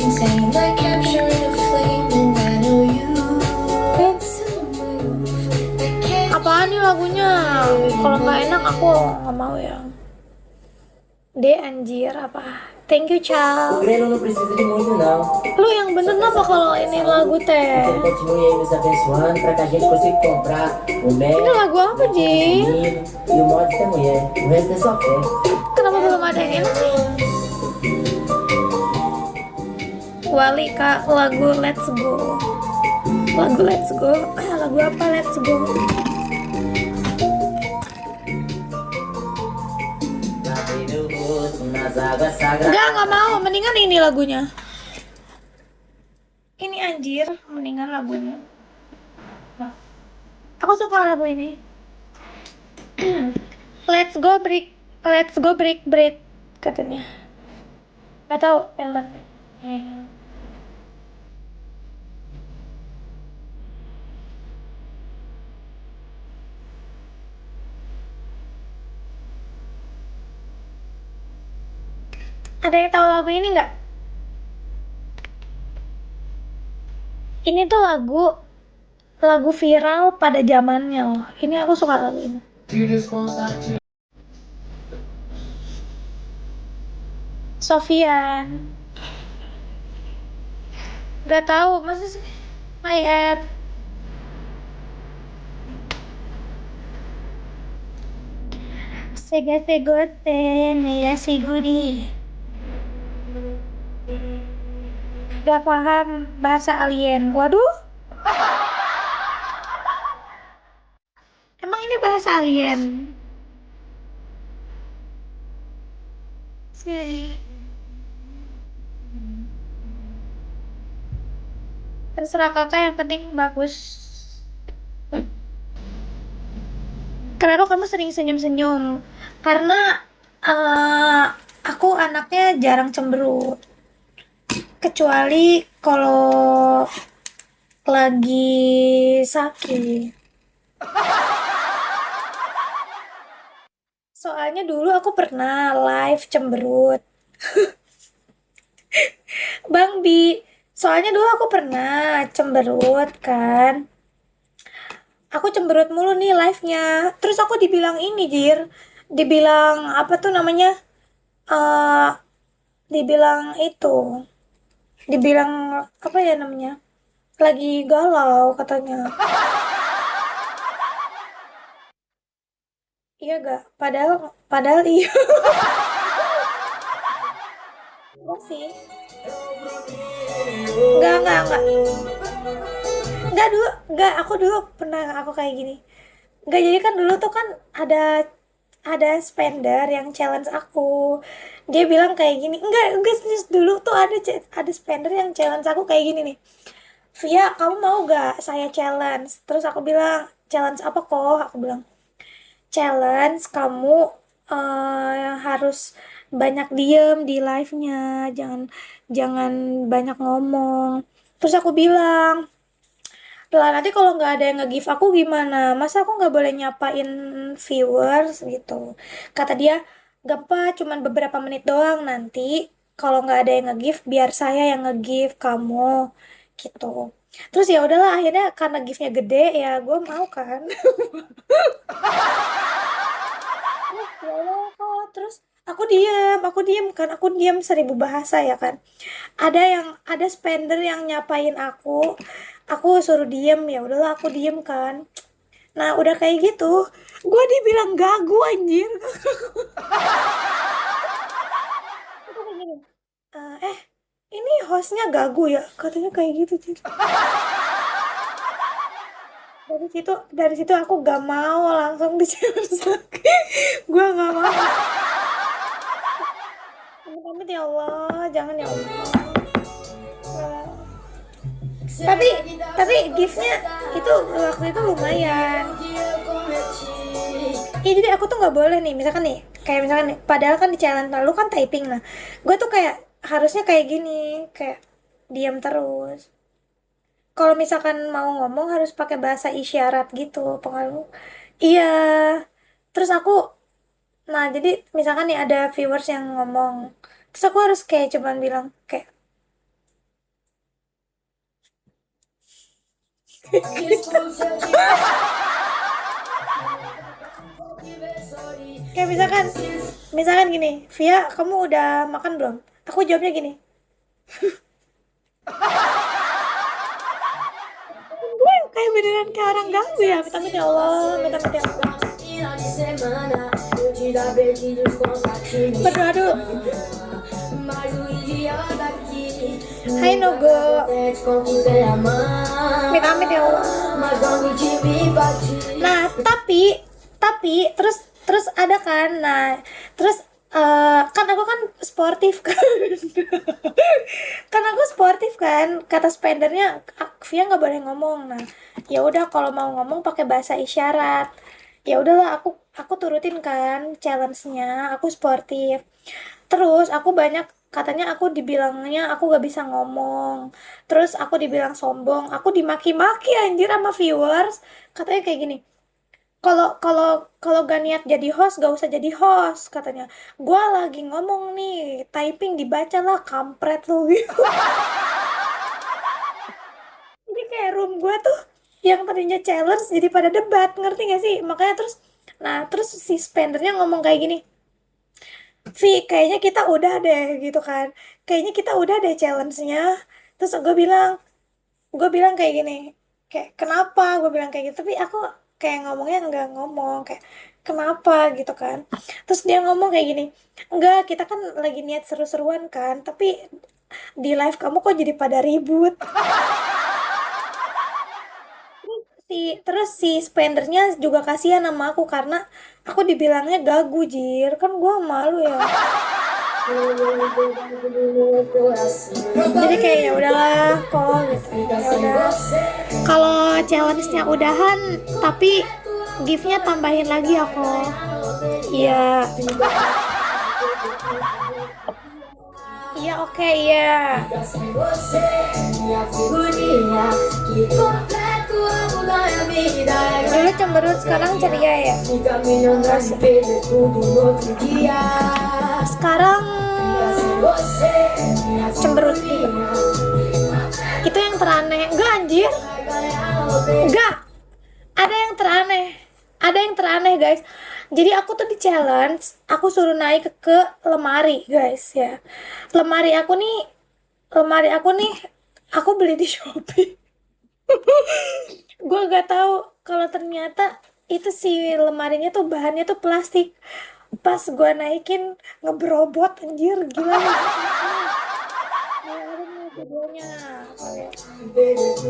insane, like capturing a flame, and I know you. It's a move that can't. Apaan nih lagunya? Kalau nggak enak aku nggak mau ya. De anjir apa? Thank you, O Chow. Grêmio não precisa de muito, não. Lu yang bener apa kalau ini lagu Que ele teh? continue aí nos abençoando pra que a gente consiga comprar o Ini Mac, lagu apa, o Ji? menino e o mod da mulher. O resto é só fé. Kenapa belum ada yang ini sih? Wali Kak, lagu Let's Go. Lagu Let's Go. Lagu apa Let's Go? Lavei meu rosto nas águas sagradas. Nggak mau. Mendingan ini lagunya. Ini anjir, mendingan lagunya. Aku suka lagu ini. Let's go break katanya. Gak tau film. Ada yang tahu lagu ini nggak? Ini tuh lagu viral pada zamannya loh. Ini aku suka lagu ini. Sofian. Gak tahu masa sih? My Ad. Sega segote ya siguri. Gak paham bahasa alien. Waduh. Emang ini bahasa alien? Sih. Terserah kakak, yang penting bagus. Kenapa kamu sering senyum-senyum? Karena eh, aku anaknya jarang cemberut. Kecuali kalau lagi sakit. Soalnya dulu aku pernah live cemberut. Bang Bi, soalnya dulu aku pernah cemberut kan. Aku cemberut mulu nih live-nya. Terus aku dibilang ini, Jir. Dibilang apa tuh namanya? eh dibilang itu. Dibilang apa ya namanya? Lagi galau katanya. Iya gak? Padahal padahal iya. Enggak sih. Enggak. Enggak dulu, enggak, aku dulu pernah aku kayak gini. Enggak, jadi kan dulu tuh kan ada spender yang challenge aku. Dia bilang kayak gini. Enggak serius, dulu tuh ada spender yang challenge aku kayak gini nih. Via, kamu mau gak saya challenge? Terus aku bilang, challenge apa kok? Aku bilang, challenge kamu harus banyak diem di live-nya, jangan jangan banyak ngomong. Terus aku bilang, lah nanti kalau nggak ada yang nge-give aku gimana? Masa aku nggak boleh nyapain viewers gitu? Kata dia, gak apa, cuman beberapa menit doang, nanti kalau nggak ada yang nge-give biar saya yang nge-give kamu gitu. Terus ya udahlah, akhirnya karena give-nya gede ya gue mau kan. Ya Allah kok, terus aku diem 1000 bahasa ya kan. Ada spender yang nyapain aku suruh diem, ya udahlah aku diem kan. Nah udah kayak gitu, gue dibilang gagu anjir. Aku kayak gini, ini hostnya gagu ya, katanya kayak gitu Cid. Dari situ aku gak mau langsung di-challenge lagi. Gue gak mau. Amit-amit ya Allah, jangan ya Allah. tapi tapi giftnya itu waktu itu lumayan. Iya, jadi aku tuh nggak boleh nih, misalkan nih, kayak misalkan nih, padahal kan di challenge lalu kan typing, nah gue tuh kayak harusnya kayak gini, kayak diam terus. Kalau misalkan mau ngomong harus pakai bahasa isyarat gitu, pengaruh. Iya, terus aku, nah jadi misalkan nih ada viewers yang ngomong, terus aku harus kayak cuman bilang kayak Kayak misalkan gini, Via, kamu udah makan belum? Aku jawabnya gini, gue kayak beneran kayak orang ganggu ya. Minta ya Allah, minta ya Allah. Berdoa dulu. Hai Nogo, amit-amit ya Allah. Nah, tapi terus ada kan. Nah, terus kan aku kan sportif kan. Kan aku sportif kan. Kata spendernya, Via nggak boleh ngomong. Nah, ya udah kalau mau ngomong pakai bahasa isyarat. Ya udahlah, aku turutin kan challenge-nya. Aku sportif. Terus aku banyak katanya aku dibilangnya aku gak bisa ngomong. Terus aku dibilang sombong. Aku dimaki-maki anjir sama viewers. Katanya kayak gini. Kalau kalau kalau gak niat jadi host gak usah jadi host katanya. Gua lagi ngomong nih, typing dibaca lah kampret lu gitu. Jadi kayak room gua tuh yang tadinya challenge jadi pada debat, ngerti gak sih? Makanya terus si spendernya ngomong kayak gini. Vi, kayaknya kita udah deh gitu kan. Kayaknya kita udah deh challenge-nya. Terus gue bilang kayak gini. Kayak kenapa? Gue bilang kayak gitu. Tapi aku kayak ngomongnya nggak ngomong kayak kenapa gitu kan. Terus dia ngomong kayak gini. Enggak, kita kan lagi niat seru-seruan kan. Tapi di live kamu kok jadi pada ribut. Terus si spendernya juga kasihan sama aku karena aku dibilangnya gagu jir. Kan gua malu ya. Jadi kayak ya udahlah kok gitu. Ya udah. Kalau challenge-nya udahan tapi gift-nya tambahin lagi aku. Iya. Iya, oke, iya. Dulu cemberut, sekarang ceria ya. Sekarang cemberut. Itu yang teraneh. Enggak anjir. Enggak. Ada yang teraneh. Ada yang teraneh, guys. Jadi aku tuh di challenge, aku suruh naik ke lemari, guys ya. Lemari aku nih, aku beli di Shopee. Gue gak tahu kalau ternyata itu si lemarinya tuh bahannya tuh plastik. Pas gue naikin ngeberobot anjir gila. Videonya.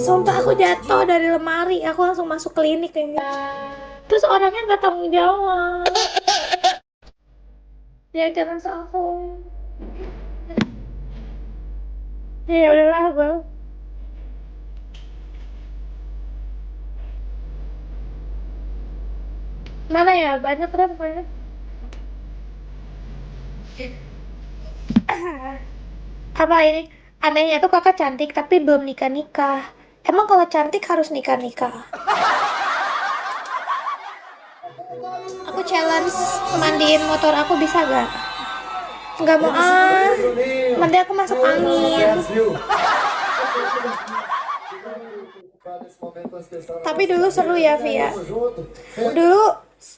Sumpah aku jatuh dari lemari, aku langsung masuk klinik kayak gitu. Terus orangnya nggak tanggung jawab. Ya jangan aku. Ya udahlah gue. Mana ya banyak kan banyak. Apa ini? Anehnya tuh kakak cantik tapi belum nikah-nikah. Emang kalau cantik harus nikah-nikah? Aku challenge mandiin motor aku bisa gak? Nggak mau ah. Nanti aku masuk angin. Tapi dulu seru ya Via. Dulu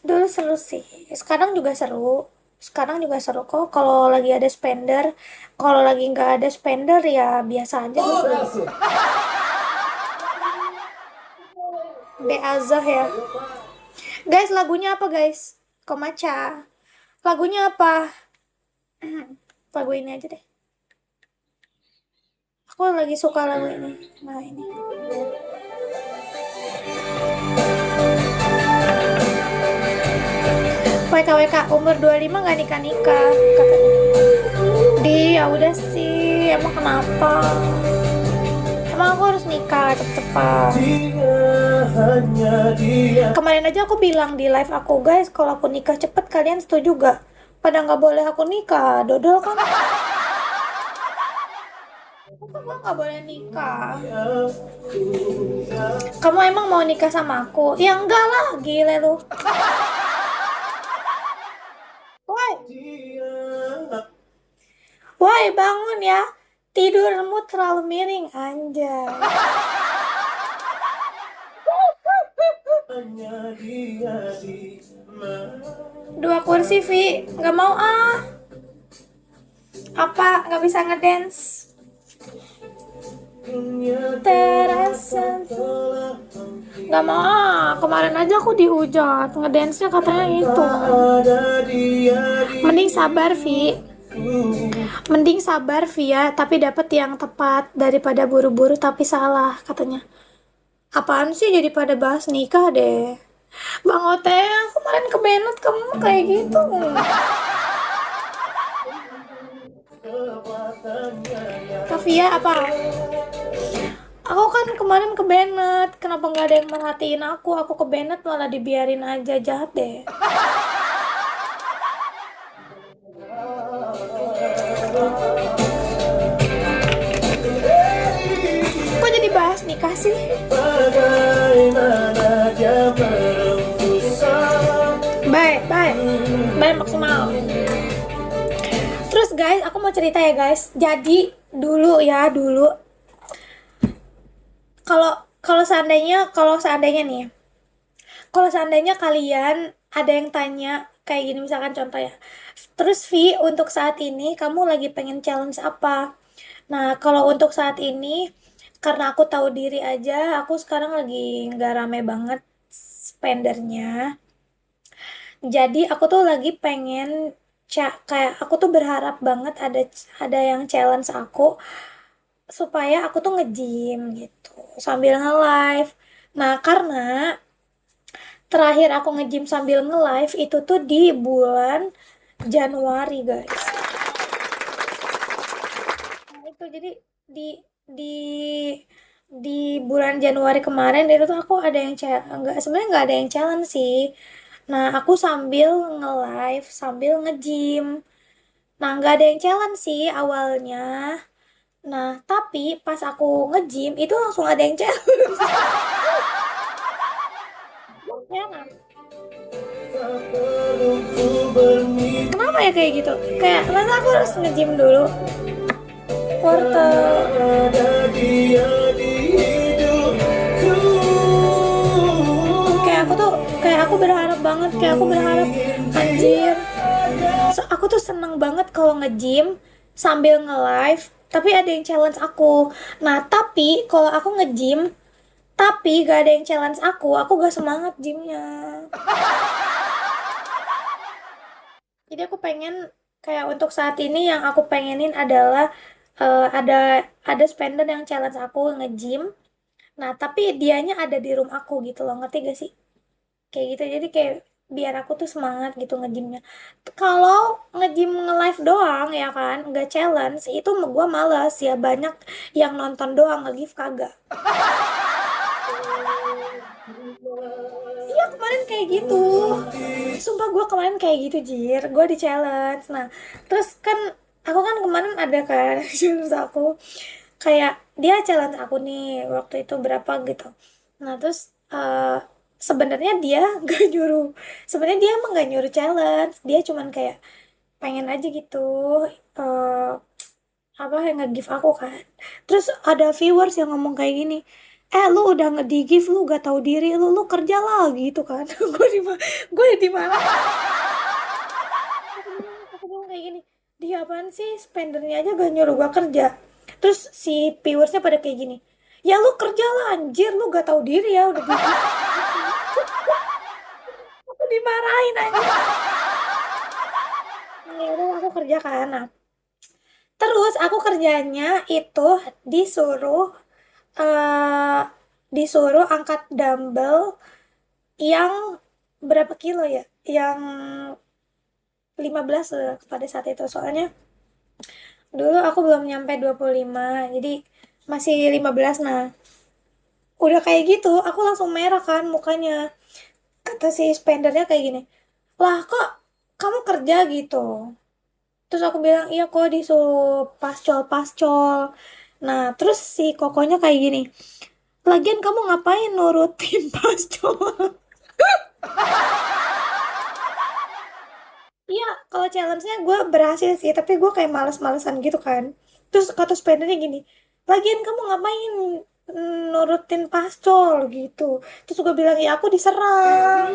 dulu seru sih. Sekarang juga seru. Sekarang juga seru kok. Kalau lagi ada spender, kalau lagi nggak ada spender ya biasa aja. Be Azah ya. Guys, lagunya apa guys? Komacha. Lagunya apa? Lagu ini aja deh. Aku lagi suka lagu ini. Nah ini. WKWK umur 25 gak nikah-nikah katanya. Ya udah sih, emang kenapa? Emang aku harus nikah cepet-cepet. Kemarin aja aku bilang di live aku, guys, kalau aku nikah cepet kalian setuju gak? Pada nggak boleh aku nikah, dodol kan? Aku nggak boleh nikah. Kamu emang mau nikah sama aku? Ya enggak lah, gile lu. Woi, woi bangun ya. Tidurmu terlalu miring, anjay. Dua kursi, Vi. Nggak mau ah. Apa? Nggak bisa ngedance? Terasa nggak mau ah. Kemarin aja aku dihujat. Ngedance-nya katanya itu. Mending sabar, Vi. Mending sabar, Via, tapi dapat yang tepat daripada buru-buru tapi salah katanya. Apaan sih jadi pada bahas nikah deh. Bang Ote, kemarin kebenut kamu kayak gitu. Kak Via apa? Aku kan kemarin kebenet, kenapa nggak ada yang merhatiin aku? Aku kebenet malah dibiarin aja, jahat deh. Kok jadi bahas nikah sih? Bye, bye, bye maksimal. Terus guys, aku mau cerita ya guys. Jadi dulu kalau kalau seandainya nih, kalau seandainya kalian ada yang tanya kayak gini misalkan contoh ya. Terus Vi, untuk saat ini kamu lagi pengen challenge apa? Nah, kalau untuk saat ini karena aku tahu diri aja, aku sekarang lagi nggak rame banget spendernya. Jadi aku tuh lagi pengen kayak aku tuh berharap banget ada yang challenge aku supaya aku tuh nge-gym gitu sambil nge-live. Nah, karena terakhir aku nge-gym sambil nge-live itu tuh di bulan Januari, guys. Nah, itu jadi di di di bulan Januari kemarin itu tuh aku ada yang enggak, sebenarnya nggak ada yang challenge sih. Nah, aku sambil nge-live sambil nge-gym. Nah, nggak ada yang challenge sih awalnya. Nah, tapi pas aku nge-gym itu langsung ada yang challenge. Ya, nah. Kenapa ya kayak gitu? Kayak masa aku harus nge-gym dulu? Wortel. Kayak aku berharap banget, anjir. Aku tuh seneng banget kalau nge-gym sambil nge-live, tapi ada yang challenge aku. Nah, tapi kalau aku nge-gym tapi gak ada yang challenge aku gak semangat gymnya. Jadi aku pengen kayak untuk saat ini yang aku pengenin adalah ada spender yang challenge aku nge-gym. Nah, tapi dianya ada di room aku gitu loh, ngerti gak sih? Kayak gitu, jadi kayak biar aku tuh semangat gitu nge-gymnya. Kalau nge-gym nge-live doang ya kan, nggak challenge, itu gue males ya, banyak yang nonton doang, nge-give kagak. Iya kemarin kayak gitu. Sumpah gue kemarin kayak gitu Jir. Gue di challenge. Nah terus kan aku kan kemarin ada kan challenge aku. Kayak dia challenge aku nih waktu itu berapa gitu. Nah terus sebenarnya dia gak nyuruh. Sebenarnya dia emang gak nyuruh challenge. Dia cuman kayak pengen aja gitu. eh apa yang nge-give aku kan. Terus ada viewers yang ngomong kayak gini, lu udah nge-give lu gak tahu diri, lu kerja lah gitu kan. Gue di mana aku bilang kayak gini, dia apaan sih, spendernya aja gak nyuruh gua kerja. Terus si viewersnya pada kayak gini, ya lu kerja lah anjir, lu gak tahu diri ya udah gitu. Aku dimarahin aja. Ya udah aku kerja kan. Nah, terus aku kerjanya itu disuruh eh disuruh angkat dumbbell yang berapa kilo ya? Yang 15 pada saat itu. Soalnya dulu aku belum nyampe 25, jadi masih 15. Nah, udah kayak gitu, aku langsung merah kan mukanya. Kata si spendernya kayak gini, lah kok kamu kerja gitu? Terus aku bilang, iya kok disuruh pascol-pascol. Nah, terus si kokonya kayak gini, lagian kamu ngapain nurutin pascol? Iya, kalau challenge-nya gue berhasil sih, tapi gue kayak males-malesan gitu kan. Terus kata spendernya gini, lagian kamu ngapain nurutin pascol gitu. Terus gue bilang ya aku diserang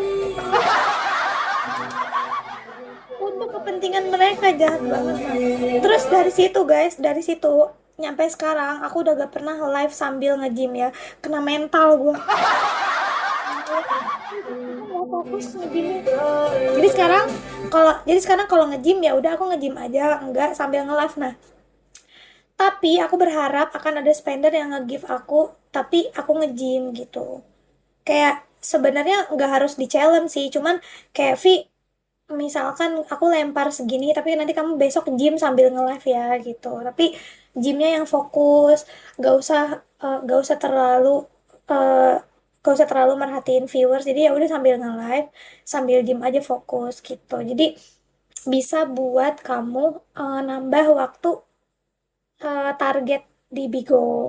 untuk kepentingan mereka, jahat banget lah. Terus dari situ guys, dari situ nyampe sekarang aku udah gak pernah live sambil nge-gym ya, kena mental gue. Nggak fokus nge-gymnya. Jadi sekarang kalau nge-gym ya udah aku nge-gym aja, nggak sambil nge-live. Nah, tapi aku berharap akan ada spender yang nge-give aku, tapi aku nge-gym gitu. Kayak sebenarnya nggak harus di challenge sih, cuman kayak Vi, misalkan aku lempar segini, tapi nanti kamu besok gym sambil nge-live ya gitu. Tapi gymnya yang fokus, nggak usah nggak usah terlalu eh, nggak usah terlalu merhatiin viewers. Jadi ya udah sambil nge-live, sambil gym aja fokus gitu. Jadi bisa buat kamu nambah waktu target di Bigo